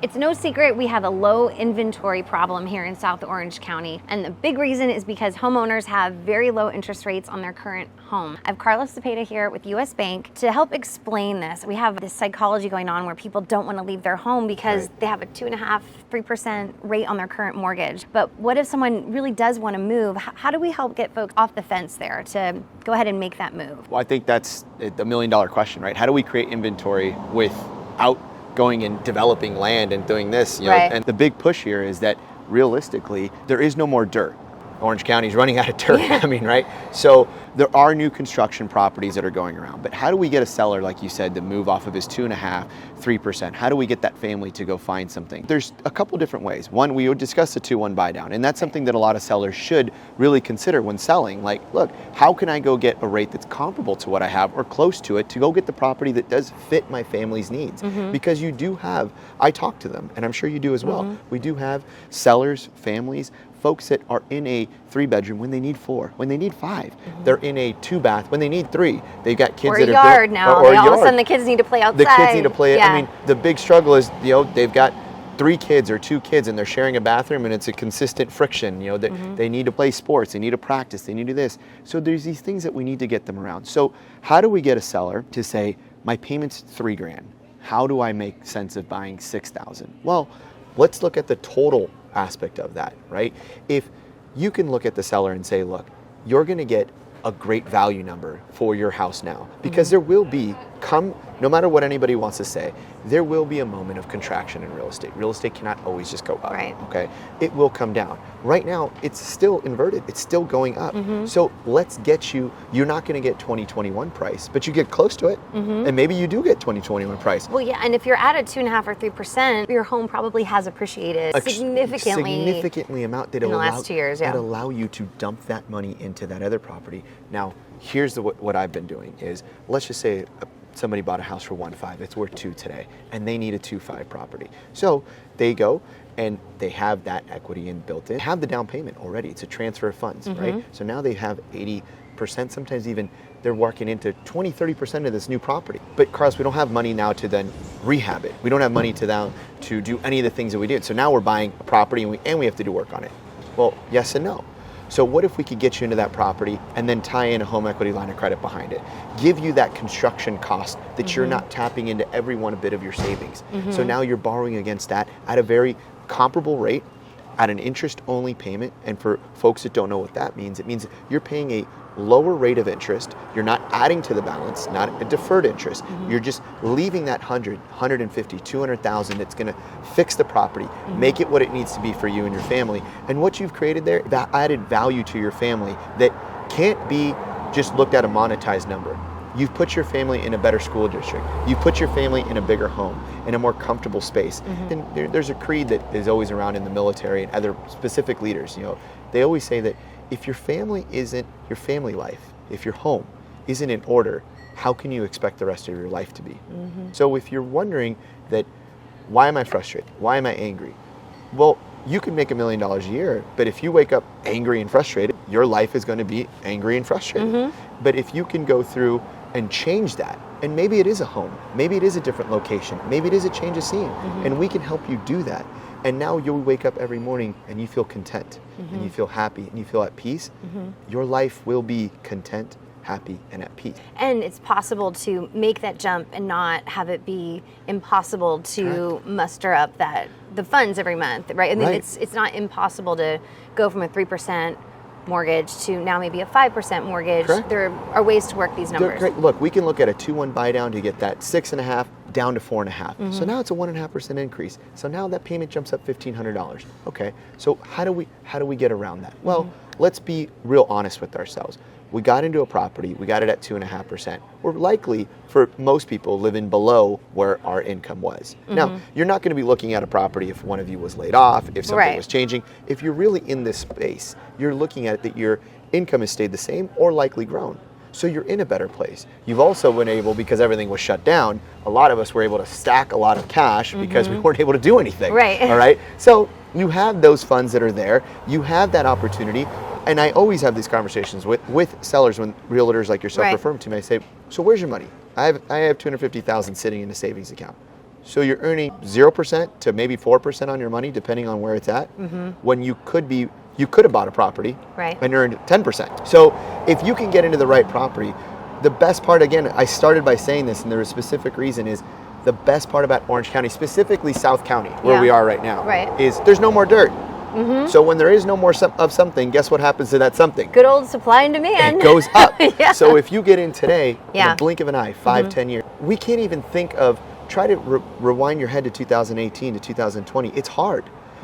It's no secret we have a low inventory problem here in South Orange County, and the big reason is because homeowners have very low interest rates on their current home. I have Carlos Zepeda here with US Bank to help explain this. We have this psychology going on where people don't want to leave their home because they have a 2.5%, 3% rate on their current mortgage. But what if someone really does want to move? How do we help get folks off the fence there to go ahead and make that move? Well, I think that's the million-dollar question, right? How do we create inventory without going and developing land and doing this, you know? And the big push here is that realistically, there is no more dirt. Orange County's running out of dirt, I mean, right? So there are new construction properties that are going around, but how do we get a seller, like you said, to move off of his 2.5%, 3%? How do we get that family to go find something? There's a couple different ways. One, we would discuss the 2-1 buy down, and that's something that a lot of sellers should really consider when selling. Like, look, how can I go get a rate that's comparable to what I have or close to it to go get the property that does fit my family's needs? Because you do have, I talk to them, and I'm sure you do as well. We do have sellers, families, folks that are in a 3-bedroom when they need 4, when they need 5. They're in a 2-bath when they need 3. They've got kids that are yard now. All of a sudden the kids need to play outside. The kids need to play. I mean, the big struggle is, you know, they've got 3 kids or 2 kids and they're sharing a bathroom and it's a consistent friction. You know, they need to play sports, they need to practice, they need to do this. So there's these things that we need to get them around. So how do we get a seller to say, my payment's $3,000? How do I make sense of buying $6,000? Well, let's look at the total aspect of that, right? If you can look at the seller and say, look, you're going to get a great value number for your house now, because there will be, no matter what anybody wants to say, there will be a moment of contraction in real estate. Real estate cannot always just go up, okay? It will come down. Right now, it's still inverted. It's still going up. So let's get you, you're not going to get 2021 price, but you get close to it, and maybe you do get 2021 price. Well, yeah, and if you're at a 2.5% or 3%, your home probably has appreciated significantly amount that in the last 2 years, that allow you to dump that money into that other property. Now, here's what I've been doing is, let's just say somebody bought a house for 1.5, it's worth 2 today, and they need a 2.5 property. So they go and they have that equity built in, have the down payment already. It's a transfer of funds, right? So now they have 80%, sometimes even they're working into 20, 30% of this new property. But Carlos, we don't have money now to then rehab it. We don't have money to do any of the things that we did. So now we're buying a property and we have to do work on it. Well, yes and no. So what if we could get you into that property and then tie in a home equity line of credit behind it? Give you that construction cost that you're not tapping into every one bit of your savings. So now you're borrowing against that at a very comparable rate, at an interest-only payment. And for folks that don't know what that means, it means you're paying a lower rate of interest. You're not adding to the balance, not a deferred interest. You're just leaving that 100, 150, 200,000 that's going to fix the property, make it what it needs to be for you and your family. And what you've created there, that added value to your family that can't be just looked at a monetized number. You've put your family in a better school district. You've put your family in a bigger home, in a more comfortable space. And there's a creed that is always around in the military and other specific leaders. You know, they always say that if your family isn't your family life, if your home isn't in order, how can you expect the rest of your life to be? So if you're wondering that, why am I frustrated? Why am I angry? Well, you can make $1 million a year, but if you wake up angry and frustrated, your life is going to be angry and frustrated. But if you can go through and change that, and maybe it is a home, maybe it is a different location, maybe it is a change of scene, and we can help you do that. And now you'll wake up every morning and you feel content, and you feel happy, and you feel at peace. Your life will be content, happy, and at peace. And it's possible to make that jump and not have it be impossible to muster up the funds every month, right? I mean, it's not impossible to go from a 3% mortgage to now maybe a 5% mortgage. There are ways to work these numbers. Look, we can look at a 2-1 buy down to get that 6.5 down to 4.5. So now it's a 1.5% increase. So now that payment jumps up $1,500. Okay, so how do we get around that? Well, let's be real honest with ourselves. We got into a property, we got it at 2.5%. We're likely, for most people, living below where our income was. Now, you're not going to be looking at a property if one of you was laid off, if something was changing. If you're really in this space, you're looking at that your income has stayed the same or likely grown. So you're in a better place. You've also been able, because everything was shut down, a lot of us were able to stack a lot of cash because we weren't able to do anything. All right? So you have those funds that are there. You have that opportunity. And I always have these conversations with sellers when realtors like yourself refer to me. I say, so where's your money? I have $250,000 sitting in a savings account. So you're earning 0% to maybe 4% on your money, depending on where it's at, when you could have bought a property and earned 10%. So if you can get into the right property, the best part, again, I started by saying this, and there is a specific reason, is the best part about Orange County, specifically South County, where we are right now, is there's no more dirt. So when there is no more of something, guess what happens to that something? Good old supply and demand. It goes up. So if you get in today, in a blink of an eye, 5, 10 years, we can't even think of, try to rewind your head to 2018 to 2020. It's hard.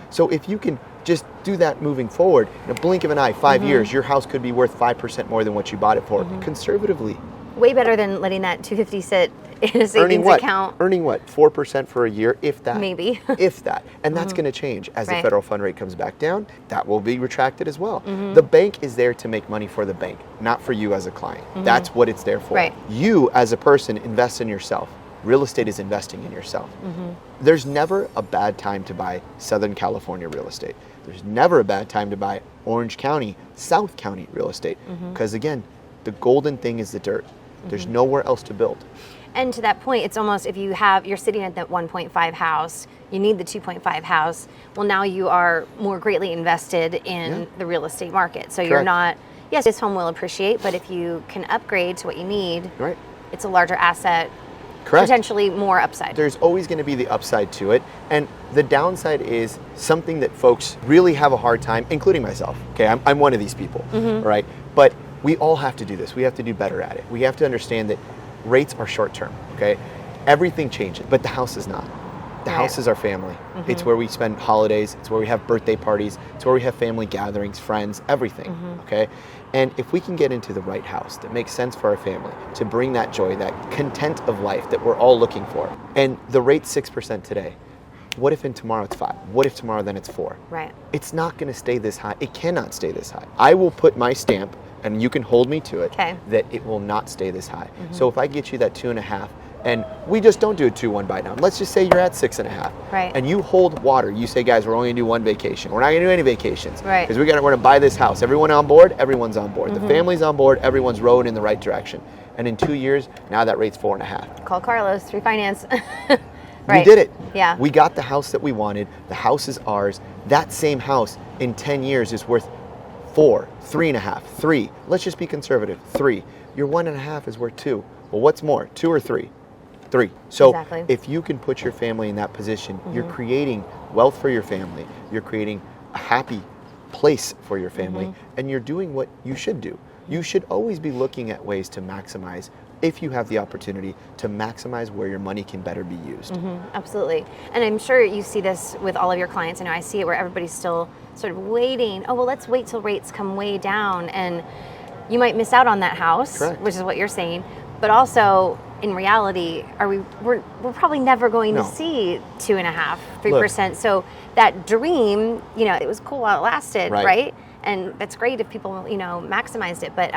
So if you can just do that moving forward, in a blink of an eye, 5 years, your house could be worth 5% more than what you bought it for, conservatively. Way better than letting that $250 sit in a savings account. Earning what? 4% for a year, if that. Maybe. If that. And that's going to change. As the federal fund rate comes back down, that will be retracted as well. The bank is there to make money for the bank, not for you as a client. That's what it's there for. You, as a person, invest in yourself. Real estate is investing in yourself. There's never a bad time to buy Southern California real estate. There's never a bad time to buy Orange County, South County real estate. Because again, the golden thing is the dirt. There's nowhere else to build. And to that point, it's almost, if you're sitting at that 1.5 house, you need the 2.5 house. Well, now you are more greatly invested in the real estate market. So you're not, yes, this home will appreciate, but if you can upgrade to what you need, it's a larger asset. Potentially more upside. There's always going to be the upside to it. And the downside is something that folks really have a hard time, including myself. Okay, I'm one of these people, right? But we all have to do this. We have to do better at it. We have to understand that rates are short term, okay? Everything changes, but the house is not. The house is our family. It's where we spend holidays. It's where we have birthday parties. It's where we have family gatherings, friends, everything, okay? And if we can get into the right house that makes sense for our family, to bring that joy, that content of life that we're all looking for, and the rate's 6% today, what if in tomorrow it's 5? What if tomorrow then it's 4? It's not going to stay this high. It cannot stay this high. I will put my stamp, and you can hold me to it, that it will not stay this high. So if I get you that 2.5, and we just don't do a 2-1 buy down. Let's just say you're at 6.5, and you hold water. You say, guys, we're only gonna do one vacation. We're not gonna do any vacations, because we're gonna buy this house. Everyone on board? Everyone's on board. The family's on board. Everyone's rowing in the right direction. And in 2 years, now that rate's 4.5. Call Carlos, refinance. We did it. Yeah. We got the house that we wanted. The house is ours. That same house in 10 years is worth 4, 3.5, 3. Let's just be conservative. 3. Your 1.5 is worth 2. Well, what's more, 2 or 3? 3. So if you can put your family in that position, you're creating wealth for your family. You're creating a happy place for your family, and you're doing what you should do. You should always be looking at ways to maximize, if you have the opportunity, to maximize where your money can better be used. Absolutely. And I'm sure you see this with all of your clients. I know I see it where everybody's still sort of waiting. Oh, well, let's wait till rates come way down. And you might miss out on that house, which is what you're saying. But also, in reality, we're probably never going to see 2.5%, 3%. So that dream, it was cool while it lasted, right? And that's great if people, maximized it, but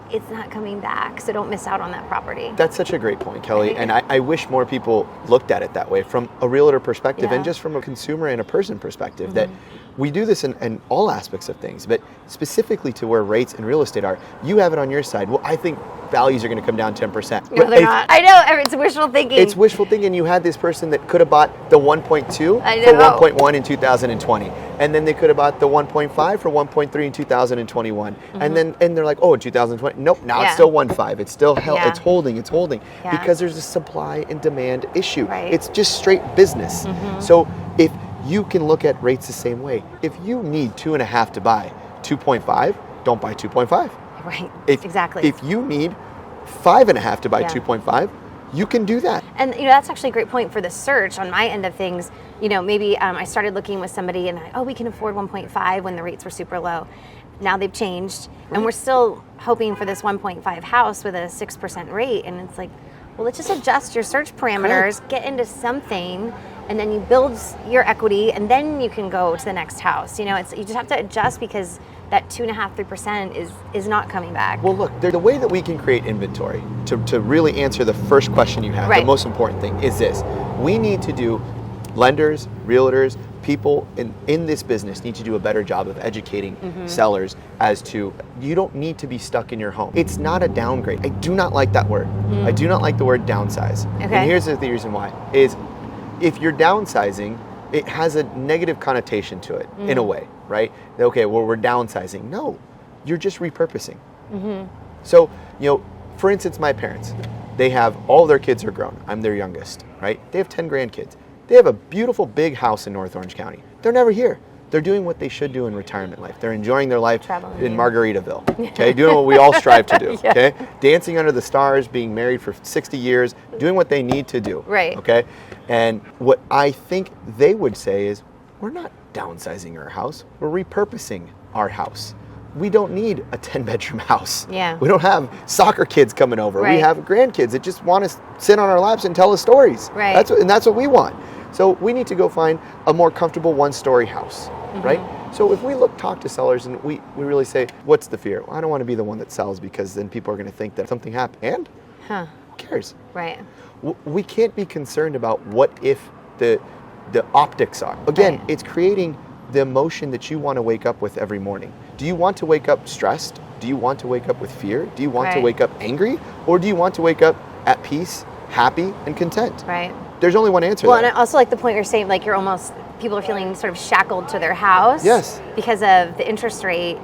it's not coming back. So don't miss out on that property. That's such a great point, Kelly. And I wish more people looked at it that way, from a realtor perspective and just from a consumer and a person perspective, that we do this in all aspects of things, but specifically to where rates and real estate are. You have it on your side. Well, I think values are going to come down 10%. No, they're not. I know, it's wishful thinking. It's wishful thinking. You had this person that could have bought the 1.2 for 1.1 in 2020. And then they could have bought the 1.5 for 1.3 in 2021. And they're like, oh, in 2020, nope, now it's still 1.5. It's still it's holding. Because there's a supply and demand issue. It's just straight business. So if you can look at rates the same way, if you need 2.5 to buy 2.5, don't buy 2.5. Exactly. If you need 5.5 to buy 2.5, you can do that. And that's actually a great point for the search on my end of things. Maybe I started looking with somebody and we can afford 1.5 when the rates were super low. Now they've changed, and we're still hoping for this 1.5 house with a 6% rate. And it's like, well, let's just adjust your search parameters, get into something, and then you build your equity, and then you can go to the next house. You just have to adjust, because that 2.5%, 3% is not coming back. Well, look, the way that we can create inventory to really answer the first question you have, the most important thing is this. We need to do, lenders, realtors, people in this business need to do a better job of educating sellers as to, you don't need to be stuck in your home. It's not a downgrade. I do not like that word. I do not like the word downsize. And here's the reason why, is if you're downsizing, it has a negative connotation to it in a way, right? Okay, well, we're downsizing. No, you're just repurposing. So, for instance, my parents, they have, all their kids are grown. I'm their youngest, right? They have 10 grandkids. They have a beautiful big house in North Orange County. They're never here. They're doing what they should do in retirement life. They're enjoying their life in Margaritaville, okay? Doing what we all strive to do, okay? Dancing under the stars, being married for 60 years, doing what they need to do, right? Okay? And what I think they would say is, we're not downsizing our house. We're repurposing our house. We don't need a 10-bedroom house. Yeah. We don't have soccer kids coming over. Right. We have grandkids that just want to sit on our laps and tell us stories. Right. That's what we want. So we need to go find a more comfortable one-story house, right? So if we talk to sellers and we really say, what's the fear? Well, I don't want to be the one that sells because then people are going to think that something happened. And who cares? Right. We can't be concerned about what if the optics are. Again, it's creating the emotion that you want to wake up with every morning. Do you want to wake up stressed? Do you want to wake up with fear? Do you want to wake up angry? Or do you want to wake up at peace, happy, and content? Right. There's only one answer. Well, and I also like the point you're saying, like people are feeling sort of shackled to their house. Yes. Because of the interest rate,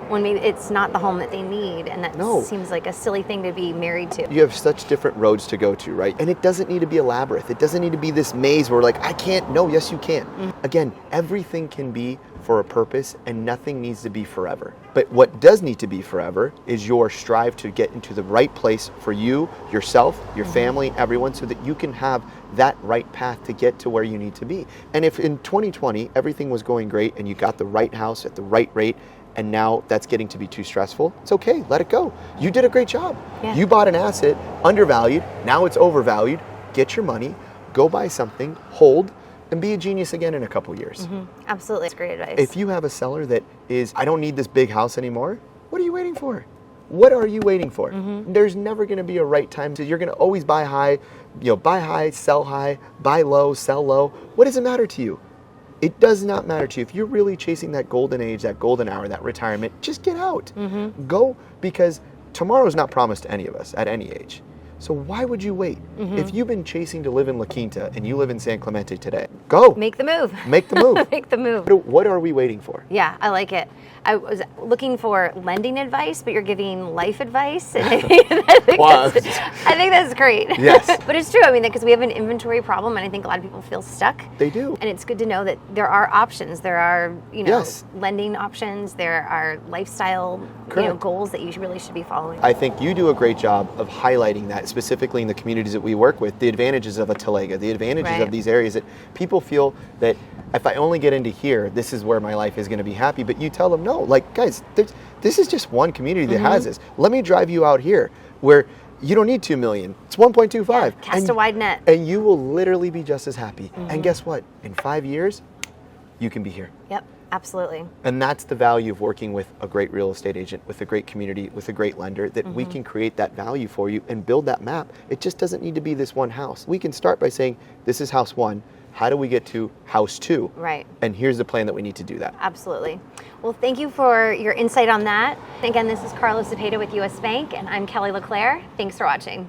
when maybe it's not the home that they need, and that seems like a silly thing to be married to. You have such different roads to go to, right? And it doesn't need to be a labyrinth. It doesn't need to be this maze where I can't. No, yes, you can. Again, everything can be for a purpose and nothing needs to be forever. But what does need to be forever is your strive to get into the right place for you, yourself, your family, everyone, so that you can have that right path to get to where you need to be. And if in 2020 everything was going great and you got the right house at the right rate, and now that's getting to be too stressful, it's okay, let it go. You did a great job. Yeah. You bought an asset, undervalued, now it's overvalued. Get your money, go buy something, hold, and be a genius again in a couple years. Absolutely, that's great advice. If you have a seller that is, I don't need this big house anymore, what are you waiting for? What are you waiting for? There's never gonna be a right time you're gonna always buy high, buy high, sell high, buy low, sell low. What does it matter to you? It does not matter to you. If you're really chasing that golden age, that golden hour, that retirement, just get out. Go, because tomorrow's not promised to any of us at any age. So why would you wait? If you've been chasing to live in La Quinta and you live in San Clemente today, go. Make the move. Make the move. Make the move. What are we waiting for? Yeah, I like it. I was looking for lending advice, but you're giving life advice. And I think that's great. Yes. But it's true. I mean, because we have an inventory problem, and I think a lot of people feel stuck. They do. And it's good to know that there are options. There are, lending options. There are lifestyle, goals that you really should be following. I think you do a great job of highlighting that, specifically in the communities that we work with, the advantages of a Talega, the advantages of these areas that people feel that if I only get into here, this is where my life is going to be happy. But you tell them, no, guys, this is just one community that has this. Let me drive you out here where you don't need 2 million. It's 1.25. Yeah, cast a wide net. And you will literally be just as happy. And guess what? In 5 years, you can be here. Yep, absolutely. And that's the value of working with a great real estate agent, with a great community, with a great lender, that we can create that value for you and build that map. It just doesn't need to be this one house. We can start by saying, this is house 1. How do we get to house 2? Right. And here's the plan that we need to do that. Absolutely. Well, thank you for your insight on that. Again, this is Carlos Zepeda with U.S. Bank, and I'm Kelly LeClaire. Thanks for watching.